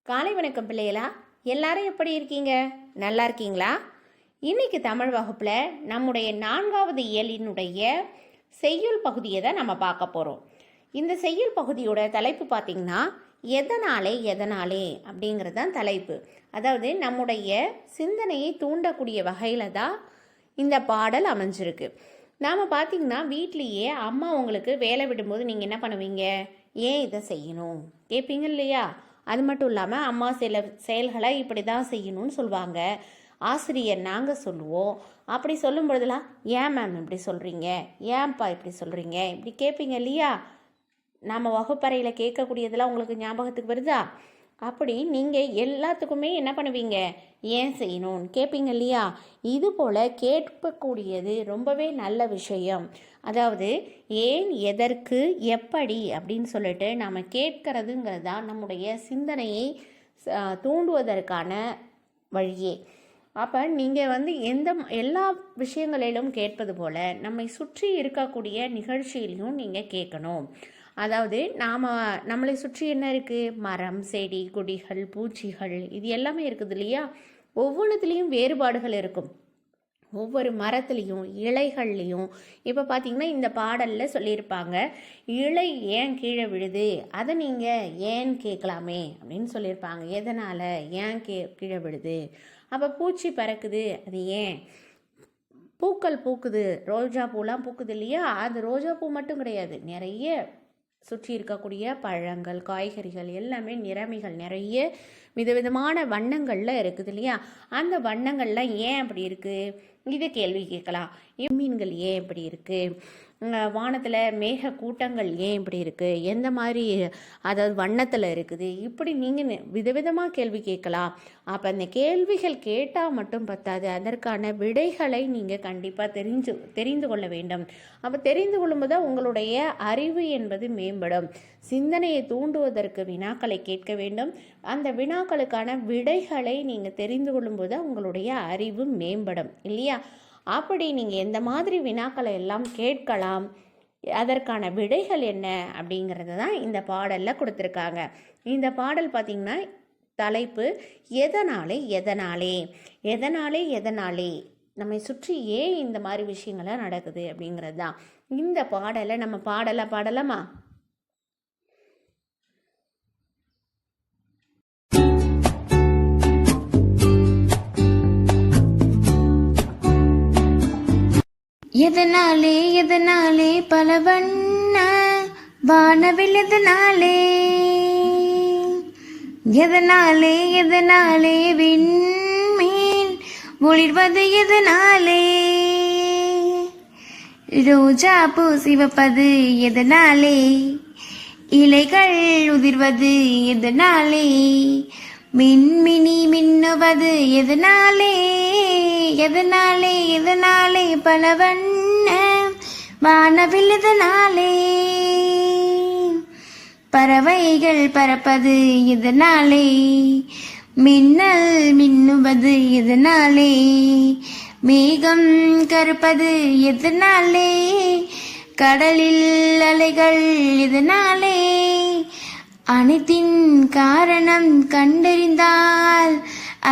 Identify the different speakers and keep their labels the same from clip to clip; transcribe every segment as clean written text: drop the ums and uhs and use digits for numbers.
Speaker 1: காலை வணக்கம் பிள்ளைகளா. எல்லாரும் எப்படி இருக்கீங்க? நல்லா இருக்கீங்களா? இன்னைக்கு தமிழ் வகுப்பில் நம்முடைய 4வது இயலினுடைய செய்யுள் பகுதியை தான் நம்ம பார்க்க போகிறோம். இந்த செய்யுள் பகுதியோட தலைப்பு பார்த்திங்கன்னா எதனாலே அப்படிங்கிறது தான் தலைப்பு. அதாவது நம்முடைய சிந்தனையை தூண்டக்கூடிய வகையில் தான் இந்த பாடல் அமைஞ்சிருக்கு. நாம் பார்த்திங்கன்னா வீட்லேயே அம்மா உங்களுக்கு வேலை விடும்போது நீங்கள் என்ன பண்ணுவீங்க? ஏன் இதை செய்யணும் கேட்பீங்க இல்லையா? அது மட்டும் இல்லாமல் அம்மா சில செயல்களை இப்படி தான் செய்யணும்னு சொல்லுவாங்க. ஆசிரியர் நாங்கள் சொல்லுவோம். அப்படி சொல்லும் பொழுதுலாம் ஏன் மேம் இப்படி சொல்கிறீங்க, ஏன்ப்பா இப்படி சொல்கிறீங்க இப்படி கேட்பீங்க இல்லையா? நம்ம வகுப்பறையில் கேட்கக்கூடியதெல்லாம் உங்களுக்கு ஞாபகத்துக்கு வருதா? அப்படி நீங்கள் எல்லாத்துக்குமே என்ன பண்ணுவீங்க? ஏன் செய்யணும்னு கேட்பீங்க இல்லையா? இது போல் கேட்கக்கூடியது ரொம்பவே நல்ல விஷயம். அதாவது ஏன், எதற்கு, எப்படி அப்படின்னு சொல்லிட்டு நாம் கேட்கறதுங்கிறது தான் நம்முடைய சிந்தனையை தூண்டுவதற்கான வழியே. அப்போ நீங்கள் எல்லா விஷயங்களிலும் கேட்பது போல் நம்மை சுற்றி இருக்கக்கூடிய நிகழ்ச்சியிலையும் நீங்கள் கேட்கணும். அதாவது நம்மளை சுற்றி என்ன இருக்குது? மரம், செடி, கொடிகள், பூச்சிகள், இது எல்லாமே இருக்குது இல்லையா? ஒவ்வொன்றுத்துலேயும் வேறுபாடுகள் இருக்கும். ஒவ்வொரு மரத்துலேயும் இலைகள்லையும் இப்போ பார்த்தீங்கன்னா இந்த பாடலில் சொல்லியிருப்பாங்க, இலை ஏன் கீழே விழுது, அதை நீங்கள் ஏன் கேட்கலாமே அப்படின்னு சொல்லியிருப்பாங்க. எதனால், ஏன் கீழே விழுது? அப்போ பூச்சி பறக்குது, அது ஏன்? பூக்கள் பூக்குது, ரோஜா பூலாம் பூக்குது இல்லையா? அது ரோஜா பூ மட்டும் கிடையாது, நிறைய சுற்றி இருக்கக்கூடிய பழங்கள், காய்கறிகள் எல்லாமே நிறமிகள் நிறைய விதவிதமான வண்ணங்களில் இருக்குது இல்லையா? அந்த வண்ணங்கள்லாம் ஏன் அப்படி இருக்குது? இதை கேள்வி கேட்கலாம். மீன்கள் ஏன் இப்படி இருக்குது? வானத்தில் மேக கூட்டங்கள் ஏன் இப்படி இருக்குது? எந்த மாதிரி அதாவது வண்ணத்தில் இருக்குது? இப்படி நீங்கள் விதவிதமாக கேள்வி கேட்கலாம். அப்போ அந்த கேள்விகள் கேட்டால் மட்டும் பத்தாது, அதற்கான விடைகளை நீங்கள் கண்டிப்பாக தெரிந்து கொள்ள வேண்டும். அப்போ தெரிந்து கொள்ளும்போது உங்களுடைய அறிவு என்பது மேம்படும். சிந்தனையை தூண்டுவதற்கு வினாக்களை கேட்க வேண்டும். அந்த வினாக்களுக்கான விடைகளை நீங்கள் தெரிந்து கொள்ளும்போது உங்களுடைய அறிவு மேம்படும் இல்லையா? அப்படி நீங்கள் எந்த மாதிரி வினாக்களை எல்லாம் கேட்கலாம், அதற்கான விடைகள் என்ன அப்படிங்கிறது தான் இந்த பாடலில் கொடுத்துருக்காங்க. இந்த பாடல் பார்த்திங்கன்னா தலைப்பு எதனாலே நம்மை சுற்றி ஏன் இந்த மாதிரி விஷயங்கள்லாம் நடக்குது அப்படிங்கிறது தான். இந்த பாடலை நம்ம பாடலாமா?
Speaker 2: எதனாலே பல வண்ண வானவில், எதனாலே விண்மீன் ஒளிர்வது, எதனாலே ரோஜா பூ சிவப்பது, எதனாலே இலைகள் உதிர்வது, எதனாலே மின்மினி மின்னுவது, எதனாலே பல வண்ண வானவில், எதனாலே பறவைகள் பறப்பது, எதனாலே மின்னல் மின்னுவது, எதனாலே மேகம் கருப்பது, எதனாலே கடலில் அலைகள், எதனாலே அனைத்தின் காரணம் கண்டறிந்தால்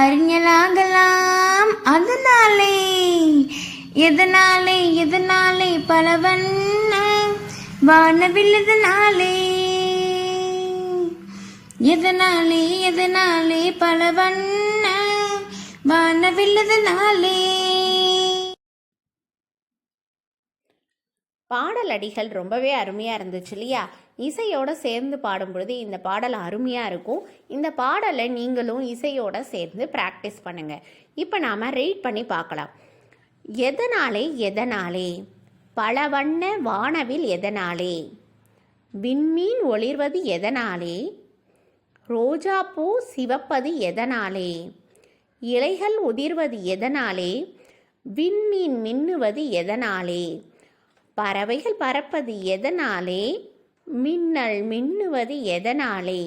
Speaker 2: அறிஞலாகலாம், அதனாலே எதனாலே பல வண்ண வானவில், எதனாலே பல வண்ண வானவில்,
Speaker 1: பாடல் அடிகள் ரொம்பவே அருமையாக இருந்துச்சு இல்லையா? இசையோடு சேர்ந்து பாடும் பொழுது இந்த பாடல் அருமையாக இருக்கும். இந்த பாடலை நீங்களும் இசையோடு சேர்ந்து ப்ராக்டிஸ் பண்ணுங்கள். இப்போ நாம் ரீட் பண்ணி பார்க்கலாம். எதனாலே பல வண்ண வானவில், எதனாலே விண்மீன் ஒளிர்வது, எதனாலே ரோஜா பூ சிவப்பது, எதனாலே இலைகள் உதிர்வது, எதனாலே விண்மீன் மின்னுவது, எதனாலே பறவைகள் பறப்பது, எதனாலே மின்னல் மின்னுவது, எதனாலே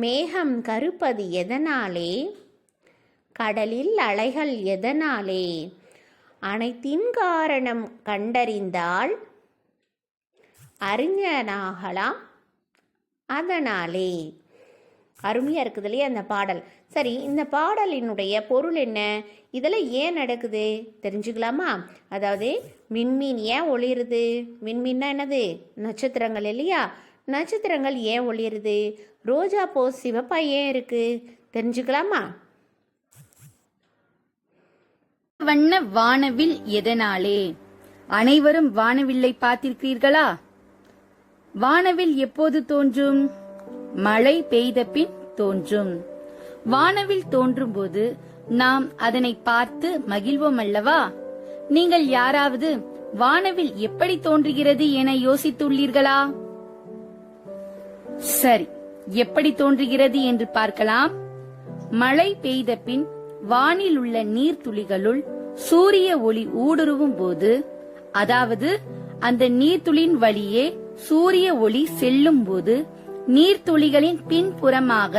Speaker 1: மேகம் கருப்பது, எதனாலே கடலில் அலைகள், எதனாலே அனைத்தின் காரணம் கண்டறிந்தால் அறிஞனாகலாம், அதனாலே அருமையாக இருக்குது இல்லையா அந்த பாடல். சரி, இந்த பாடலினுடைய பொருள் என்ன, இதெல்லாம் ஏன் நடக்குது தெரிஞ்சுக்கலாமா? அதாவது விண்மீன் ஏன் ஒளிருது? விண்மீன்னா என்னது? நட்சத்திரங்கள் இல்லையா? நட்சத்திரங்கள் ஏன் ஒளிருது? ரோஜா பூ சிவப்பா ஏன் இருக்கு தெரிஞ்சுக்கலாமா?
Speaker 3: வண்ண வானவில் எதனாலே? அனைவரும் வானவில்லை பார்த்திருக்கிறீர்களா? வானவில் எப்போது தோன்றும்? மழை பெய்த பின் தோன்றும். வானவில் தோன்றும் போது நாம் அதனை பார்த்து மகிழ்வோம் அல்லவா? நீங்கள் யாராவது வானவில் எப்படி தோன்றுகிறது என யோசித்துள்ளீர்களா? சரி, எப்படி தோன்றுகிறது என்று பார்க்கலாம். மழை பெய்த பின் வானில் உள்ள நீர்த்துளிகளுள் சூரிய ஒளி ஊடுருவும் போது, அதாவது அந்த நீர்த்துளியின் வழியே சூரிய ஒளி செல்லும் போது நீர்த்துளிகளின் பின்புறமாக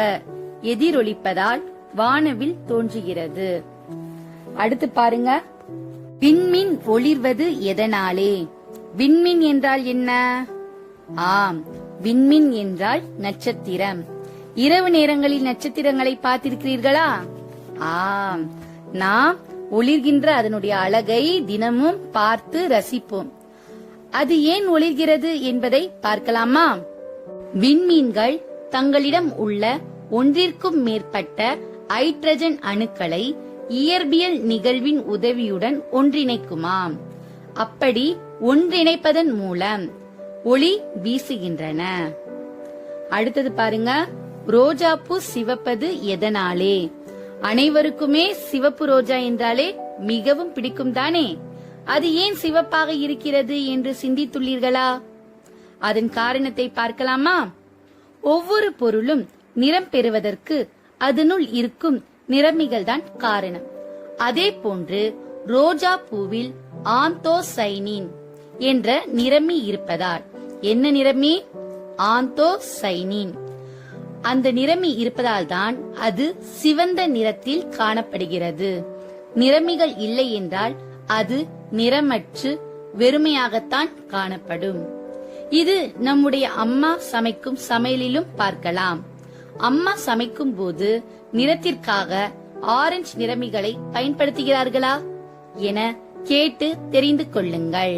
Speaker 3: எதிரொலிப்பதால் வானவில் தோன்றுகிறது. அடுத்து பாருங்க, விண்மீன் ஒளிர்வது எதனாலே? விண்மீன் என்றால் என்ன? ஆம், விண்மீன் என்றால் நட்சத்திரம். இரவு நேரங்களில் நட்சத்திரங்களை பார்த்திருக்கிறீர்களா? ஆம், நாம் ஒளிர்கின்ற அதனுடைய அழகை தினமும் பார்த்து ரசிப்போம். அது ஏன் ஒளிர்கிறது என்பதை பார்க்கலாமா? விண்மீன்கள் தங்களிடம் உள்ள ஒன்றிற்கும் மேற்பட்ட ஹைட்ரஜன் அணுக்களை இயற்பியல் நிகழ்வின் உதவியுடன் ஒன்றிணைக்குமாம். அப்படி ஒன்றிணைப்பதன் மூலம் ஒளி வீசுகின்றன. அடுத்தது பாருங்க, ரோஜா பூ சிவப்பது எதனாலே? அனைவருக்குமே சிவப்பு ரோஜா என்றாலே மிகவும் பிடிக்கும் தானே? அது ஏன் சிவப்பாக இருக்கிறது என்று சிந்தித்துள்ளீர்களா? அதன் காரணத்தை பார்க்கலாமா? ஒவ்வொரு பொருளும் நிறம் பெறுவதற்கு அதனுள் இருக்கும் நிறமிகள் தான் காரணம். அதே போன்று ரோஜா பூவில் ஆந்தோசைனின் என்ற நிறமி இருப்பதால், என்ன நிறமி? ஆந்தோசைனின். அந்த நிறமி இருப்பதால் தான் அது சிவந்த நிறத்தில் காணப்படுகிறது. நிறமிகள் இல்லை என்றால் அது நிறமற்று வெறுமையாகத்தான் காணப்படும். இது நம்முடைய அம்மா சமைக்கும் சமையலிலும் பார்க்கலாம். அம்மா சமைக்கும் போது நிறத்திற்காக ஆரஞ்சு நிறமிகளை பயன்படுத்துகிறார்களா என கேட்டு தெரிந்து கொள்ளுங்கள்.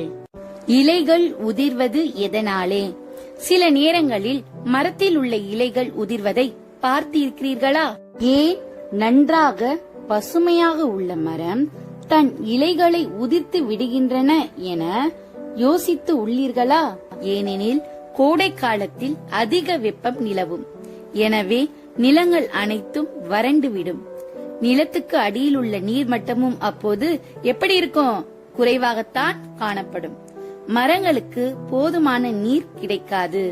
Speaker 3: இலைகள் உதிர்வது எதனாலே? சில நேரங்களில் மரத்தில் உள்ள இலைகள் உதிர்வதை பார்த்திருக்கிறீர்களா? ஏன் நன்றாக பசுமையாக உள்ள மரம் தன் இலைகளை உதிர்த்து விடுகின்றன என யோசித்து உள்ளீர்களா? ஏனெனில் கோடை காலத்தில் அதிக வெப்பம் நிலவும். எனவே நிலங்கள் அனைத்தும் வறண்டுவிடும். நிலத்துக்கு அடியில் உள்ள நீர் மட்டமும் அப்போது எப்படி இருக்கும்? குறைவாகத்தான் காணப்படும். மரங்களுக்கு போதுமான நீர் கிடைக்காது.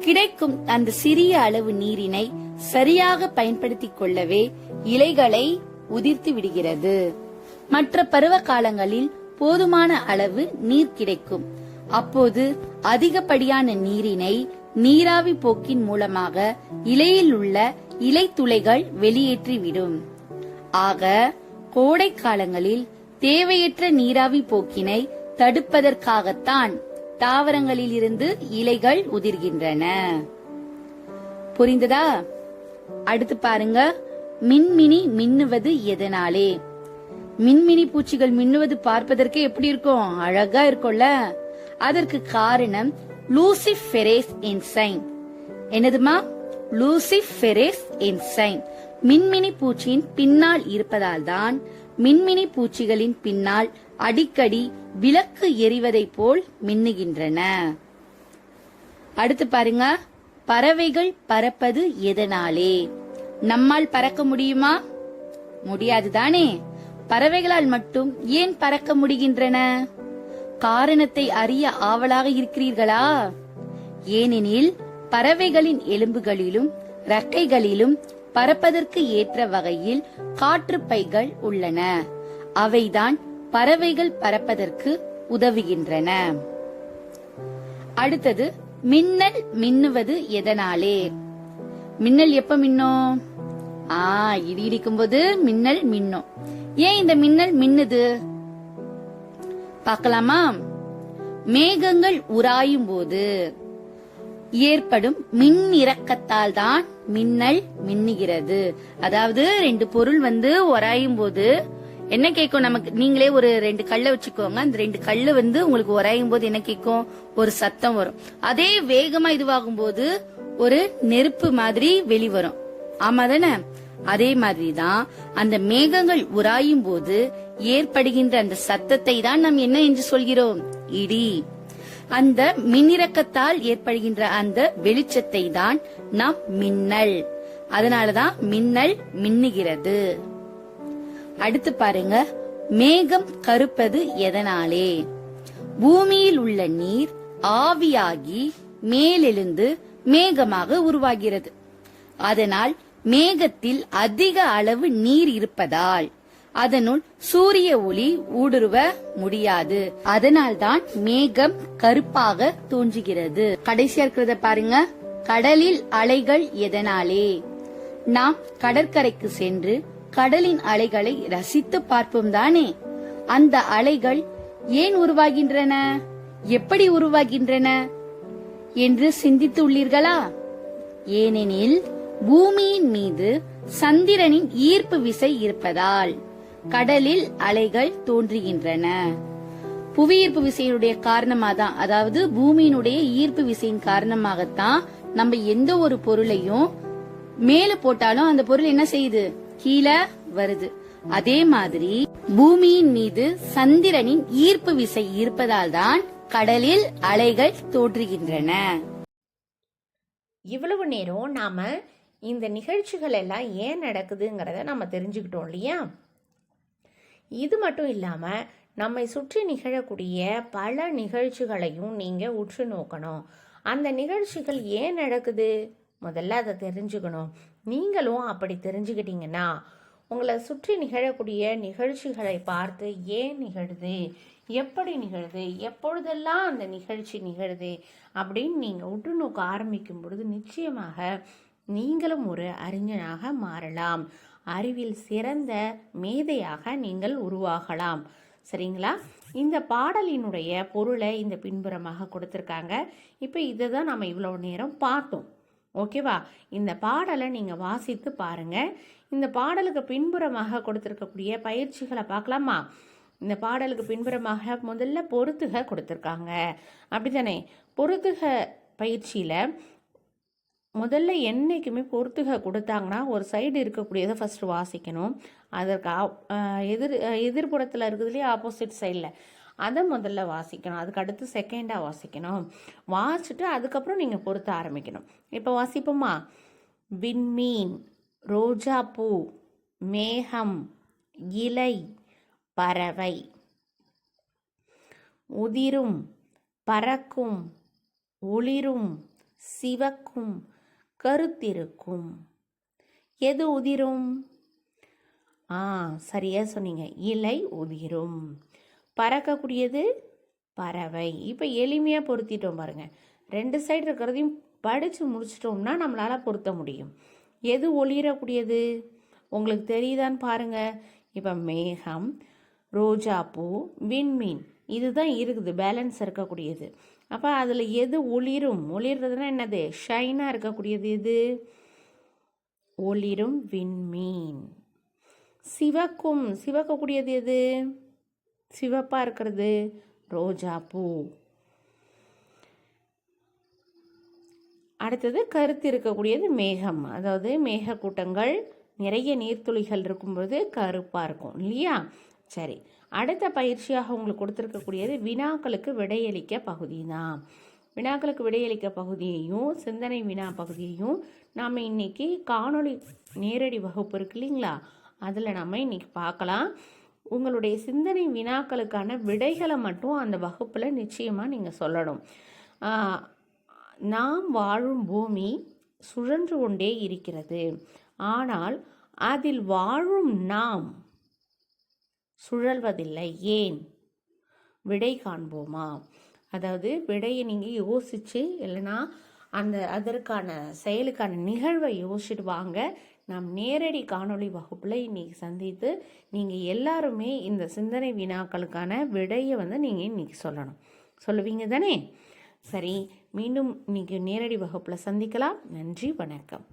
Speaker 3: கிடைக்கும் அந்த சிறிய அளவு நீரினை சரியாக பயன்படுத்திக் கொள்ளவே இலைகளை உதிர்த்து விடுகிறது. மற்ற பருவ காலங்களில் போதுமான அளவு நீர் கிடைக்கும். அப்போது அதிகப்படியான நீரினை நீராவி போக்கின் மூலமாக இலையில் உள்ள இலை துளைகள் வெளியேற்றிவிடும். ஆக கோடை காலங்களில் தேவையற்ற நீராவி போக்கினை தடுப்பதற்காகத்தான் தாவரங்களில் இருந்து இலைகள் உதிர்கின்றன. புரிந்ததா? அடுத்து பாருங்க, மின்மினி மின்னுவது எதனாலே? மின்மினி பூச்சிகள் மின்னுவது பார்ப்பதற்கு எப்படி இருக்கும்? அழகா இருக்கும்ல. அதற்கு காரணம் லூசிஃபெரேஸ் என்சைம். என்னதுமா? லூசிஃபெரேஸ் என்சைம் மின்மினி பூச்சியின் பின்னால் இருப்பதால் தான் மின்மினி பூச்சிகளின் பின்னால் அடிக்கடி விளக்கு எரிவதை போல் மின்னுகின்றன. அடுத்து பாருங்க, பறவைகள் பறப்பது எதனாலே? நம்மால் பறக்க முடியுமா? முடியாதுதானே. பறவைகளால் மட்டும் ஏன் பறக்க முடிகின்றன? காரணத்தை அறிய ஆவலாக இருக்கிறீர்களா? ஏனெனில் பறவைகளின் எலும்புகளிலும் ரெக்கைகளிலும் பறப்பதற்கு ஏற்ற வகையில் காற்று பைகள் உள்ளன. அவைதான் பறவைகள் பறப்பதற்கு உதவுகின்றன. அடுத்தது, மின்னல் மின்னுவது எதனாலே? மின்னல் எப்ப மின்னும்? இடி இடிக்கும் போது மின்னல் மின்னும். ஏன் இந்த மின்னல் மின்னுது பார்க்கலாமா? மேகங்கள் உராயும் போது, ஏற்படும் மின் இறக்கத்தால் தான் மின்னல் மின்னுகிறது. அதாவது ரெண்டு பொருள் உராயும் போது என்ன கேட்கும் நமக்கு? நீங்களே ஒரு ரெண்டு கல்லை வச்சுக்கோங்க. அந்த ரெண்டு கல்லு உங்களுக்கு உராயும் போது என்ன கேட்கும்? ஒரு சத்தம் வரும். அதே வேகமா இதுவாகும் போது ஒரு நெருப்பு மாதிரி வெளிவரும். ஆமா தானே? அதே மாதிரிதான் அந்த மேகங்கள் உராயும் போது ஏற்படுகின்ற அந்த சத்தத்தை தான் நாம் என்ன என்று சொல்கிறோம்? இடி. அந்த மின்னிறக்கத்தால் ஏற்படுகின்ற அந்த வெளிச்சத்தை தான் நாம் மின்னல். அதனாலதான் மின்னல் மின்னுகிறது. அடுத்து பாருங்க, மேகம் கருப்பது எதனாலே? பூமியில் உள்ள நீர் ஆவியாகி மேலெழுந்து மேகமாக உருவாகிறது. அதனால் மேகத்தில் அதிக அளவு நீர் இருப்பதால் அதனுள் சூரிய ஒளி ஊடுருவ முடியாது. அதனால்தான் மேகம் கருப்பாக தோன்றுகிறது. கடைசியா இருக்கிறத பாருங்க, கடலில் அலைகள் எதனாலே? நாம் கடற்கரைக்கு சென்று கடலின் அலைகளை ரசித்து பார்ப்போம் தானே. அந்த அலைகள் ஏன் உருவாகின்றன, எப்படி உருவாகின்றன என்று சிந்தித்து உள்ளீர்களா? ஏனெனில் பூமியின் மீது சந்திரனின் ஈர்ப்பு விசை இருப்பதால் கடலில் அலைகள் தோன்றுகின்றன. புவியீர்ப்பு விசையினுடைய காரணமாதான், அதாவது பூமியினுடைய ஈர்ப்பு விசையின் காரணமாகத்தான் நம்ம எந்த ஒரு பொருளையும் மேல போட்டாலும் அந்த பொருள் என்ன செய்யுது? கீழே வருது. அதே மாதிரி பூமியின் மீது சந்திரனின் ஈர்ப்பு விசை இருப்பதால் தான் கடலில் அலைகள் தோன்றுகின்றன.
Speaker 1: இவ்வளவு நேரம் நாம இந்த நிகழ்ச்சிகள் எல்லாம் ஏன் நடக்குதுங்கிறத நம்ம தெரிஞ்சுக்கிட்டோம் இல்லையா? இது மட்டும் இல்லாம நம்மை சுற்றி நிகழக்கூடிய பல நிகழ்ச்சிகளையும் நீங்க உற்று நோக்கணும். அந்த நிகழ்ச்சிகள் ஏன் நடக்குது முதல்ல அதை தெரிஞ்சுக்கணும். நீங்களும் அப்படி தெரிஞ்சுக்கிட்டீங்கன்னா உங்களை சுற்றி நிகழக்கூடிய நிகழ்ச்சிகளை பார்த்து ஏன் நிகழுது, எப்படி நிகழுது, எப்பொழுதெல்லாம் அந்த நிகழ்ச்சி நிகழுது அப்படின்னு நீங்கள் உற்று நோக்க ஆரம்பிக்கும் பொழுது நிச்சயமாக நீங்களும் ஒரு அறிஞனாக மாறலாம். அறிவில் சிறந்த மேதையாக நீங்கள் உருவாகலாம். சரிங்களா? இந்த பாடலினுடைய பொருளை இந்த பின்புறமாக கொடுத்துருக்காங்க. இப்போ இதை தான் நம்ம இவ்வளோ நேரம் பார்த்தோம். ஓகேவா? இந்த பாடலை நீங்கள் வாசித்து பாருங்க. இந்த பாடலுக்கு பின்புறமாக கொடுத்துருக்கக்கூடிய பயிற்சிகளை பார்க்கலாமா? இந்த பாடலுக்கு பின்புறமாக முதல்ல பொறுத்துக கொடுத்துருக்காங்க. அப்படித்தானே? பொறுத்துக பயிற்சியில் முதல்ல என்னைக்குமே பொறுத்துக கொடுத்தாங்கன்னா ஒரு சைடு இருக்கக்கூடியதை ஃபஸ்ட்டு வாசிக்கணும். அதற்கு எதிர்புறத்தில் இருக்குதுலேயே ஆப்போசிட் சைடில் அதை முதல்ல வாசிக்கணும். அதுக்கு அடுத்து செகண்டாக வாசிக்கணும். வாசிச்சுட்டு அதுக்கப்புறம் நீங்கள் பொறுத்த ஆரம்பிக்கணும். இப்போ வாசிப்போமா? விண்மீன், ரோஜாப்பூ, மேகம், இலை, பறவை, உதிரும், பறக்கும், ஒளிரும், சிவக்கும், கருத்திருக்கும். எது உதிரும்? சரியா சொன்னீங்க. இலை உதிரும். பறக்கக்கூடியது பறவை. இப்போ எளிமையாக பொருத்திட்டோம் பாருங்க. ரெண்டு சைடு இருக்கிறதையும் படித்து முடிச்சிட்டோம்னா நம்மளால் பொருத்த முடியும். எது ஒளிரக்கூடியது உங்களுக்கு தெரியுதான்னு பாருங்க. இப்போ மேகம், ரோஜாப்பூ, விண்மீன் இதுதான் இருக்குது பேலன்ஸ் இருக்கக்கூடியது. அப்போ அதில் எது ஒளிரும்? ஒளிர்றதுன்னா என்னது? ஷைனாக இருக்கக்கூடியது எது? ஒளிரும் விண்மீன். சிவக்கும், சிவக்கக்கூடியது எது? சிவப்பாக இருக்கிறது ரோஜாப்பூ. அடுத்தது கருத்து இருக்கக்கூடியது மேகம். அதாவது மேகக்கூட்டங்கள் நிறைய நீர்த்துளிகள் இருக்கும்போது கருப்பாக இருக்கும் இல்லையா? சரி, அடுத்த பயிற்சியாக உங்களுக்கு கொடுத்துருக்கக்கூடியது வினாக்களுக்கு விடையளிக்க பகுதி தான். வினாக்களுக்கு விடையளிக்க பகுதியையும் சிந்தனை வினா பகுதியையும் நாம் இன்னைக்கு காணொளி நேரடி வகுப்பு இருக்கு இல்லைங்களா, அதில் நம்ம இன்னைக்கு பார்க்கலாம். உங்களுடைய சிந்தனை வினாக்களுக்கான விடைகளை மட்டும் அந்த வகுப்பில் நிச்சயமாக நீங்கள் சொல்லணும். நாம் வாழும் பூமி சுழன்று கொண்டே இருக்கிறது, ஆனால் அதில் வாழும் நாம் சுழல்வதில்லை, ஏன்? விடை காண்போமா? அதாவது விடையை நீங்கள் யோசித்து இல்லைன்னா அதற்கான செயலுக்கான நிகழ்வை யோசிச்சுட்டு வாங்க. நாம் நேரடி காணொளி வகுப்பில் இன்னைக்கு சந்தித்து நீங்கள் எல்லாருமே இந்த சிந்தனை வினாக்களுக்கான விடையை நீங்கள் இன்னைக்கு சொல்லணும். சொல்லுவீங்க தானே? சரி, மீண்டும் இன்னைக்கு நேரடி வகுப்பில் சந்திக்கலாம். நன்றி, வணக்கம்.